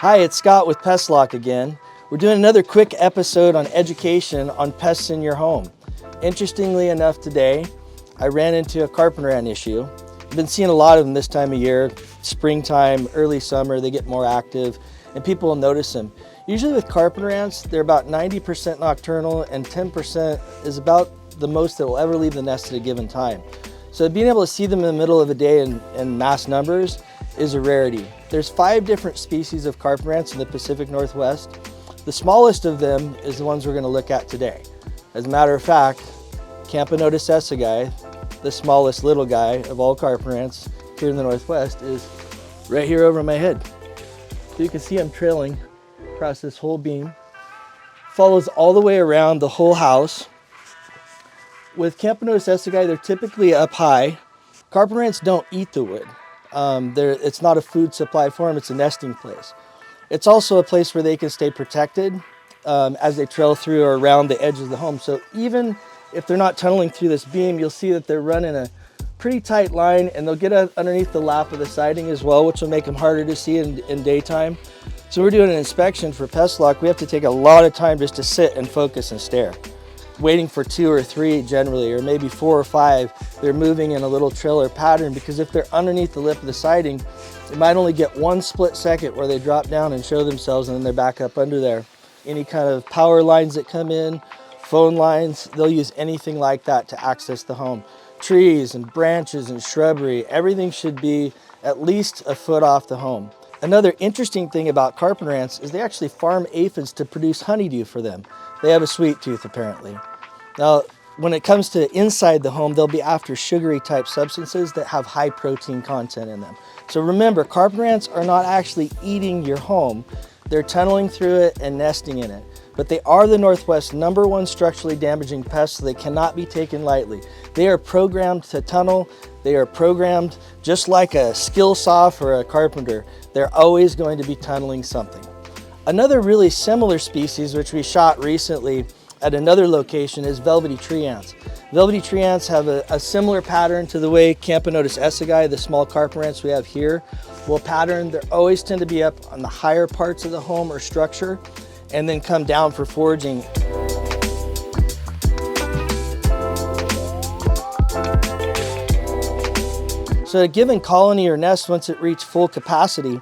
Hi, it's Scott with Pest Lock again. We're doing another quick episode on education on pests in your home. Interestingly enough today, I ran into a Carpenter ant issue. I've been seeing a lot of them this time of year, springtime, early summer, they get more active and people will notice them. Usually with Carpenter ants, they're about 90% nocturnal and 10% is about the most that will ever leave the nest at a given time. So being able to see them in the middle of the day in mass numbers is a rarity. There's 5 different species of Carpenter ants in the Pacific Northwest. The smallest of them is the ones we're going to look at today. As a matter of fact, Camponotus essigi, the smallest little guy of all Carpenter ants here in the Northwest, is right here over my head. So you can see I'm trailing across this whole beam. Follows all the way around the whole house. With Camponotus essigi, they're typically up high. Carpenter ants don't eat the wood. It's not a food supply for them, it's a nesting place. It's also a place where they can stay protected as they trail through or around the edge of the home. So even if they're not tunneling through this beam, you'll see that they're running a pretty tight line and they'll get underneath the lap of the siding as well, which will make them harder to see in daytime. So we're doing an inspection for Pest Lock. We have to take a lot of time just to sit and focus and stare. Waiting for 2 or 3 generally, or maybe 4 or 5, they're moving in a little trailer pattern, because if they're underneath the lip of the siding, they might only get 1 split second where they drop down and show themselves and then they're back up under there. Any kind of power lines that come in, phone lines, they'll use anything like that to access the home. Trees and branches and shrubbery, everything should be at least a foot off the home. Another interesting thing about Carpenter ants is they actually farm aphids to produce honeydew for them. They have a sweet tooth apparently. Now, when it comes to inside the home, they'll be after sugary type substances that have high protein content in them. So remember, Carpenter ants are not actually eating your home. They're tunneling through it and nesting in it. But they are the Northwest's #1 structurally damaging pest, so they cannot be taken lightly. They are programmed to tunnel. They are programmed just like a skill saw for a carpenter. They're always going to be tunneling something. Another really similar species, which we shot recently at another location, is velvety tree ants. Velvety tree ants have a similar pattern to the way Camponotus essigi, the small Carpenter ants we have here, will pattern. They always tend to be up on the higher parts of the home or structure and then come down for foraging. So a given colony or nest, once it reaches full capacity,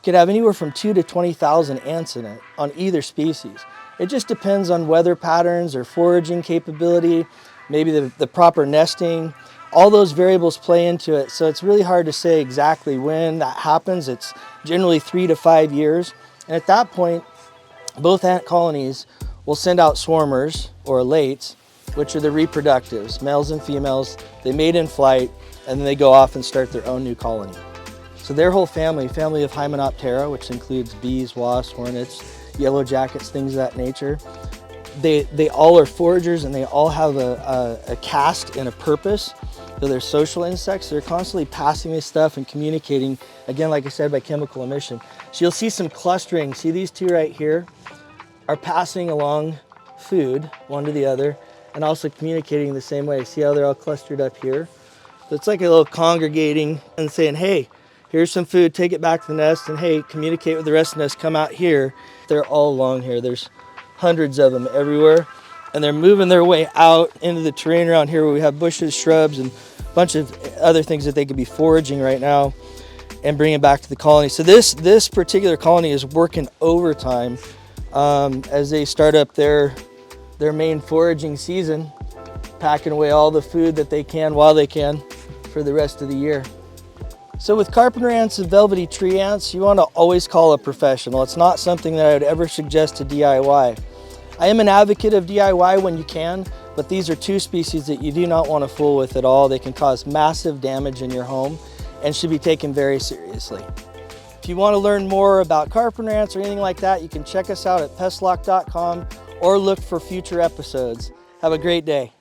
could have anywhere from 2 to 20,000 ants in it on either species. It just depends on weather patterns or foraging capability, maybe the proper nesting. All those variables play into it, so it's really hard to say exactly when that happens. It's generally 3 to 5 years, and at that point, both ant colonies will send out swarmers or lates, which are the reproductives, males and females. They mate in flight, and then they go off and start their own new colony. So their whole family of Hymenoptera, which includes bees, wasps, hornets, yellow jackets, things of that nature, they all are foragers and they all have a caste and a purpose. So they're social insects. They're constantly passing this stuff and communicating, again, like I said, by chemical emission. So you'll see some clustering. See these 2 right here are passing along food, one to the other, and also communicating the same way. See how they're all clustered up here? So it's like a little congregating and saying, hey, here's some food, take it back to the nest, and hey, communicate with the rest of the nest, come out here. They're all along here. There's hundreds of them everywhere, and they're moving their way out into the terrain around here where we have bushes, shrubs, and a bunch of other things that they could be foraging right now and bringing back to the colony. So this particular colony is working overtime as they start up their main foraging season, packing away all the food that they can while they can for the rest of the year. So with Carpenter ants and velvety tree ants, you want to always call a professional. It's not something that I would ever suggest to DIY. I am an advocate of DIY when you can, but these are 2 species that you do not want to fool with at all. They can cause massive damage in your home and should be taken very seriously. If you want to learn more about Carpenter ants or anything like that, you can check us out at pestlock.com or look for future episodes. Have a great day.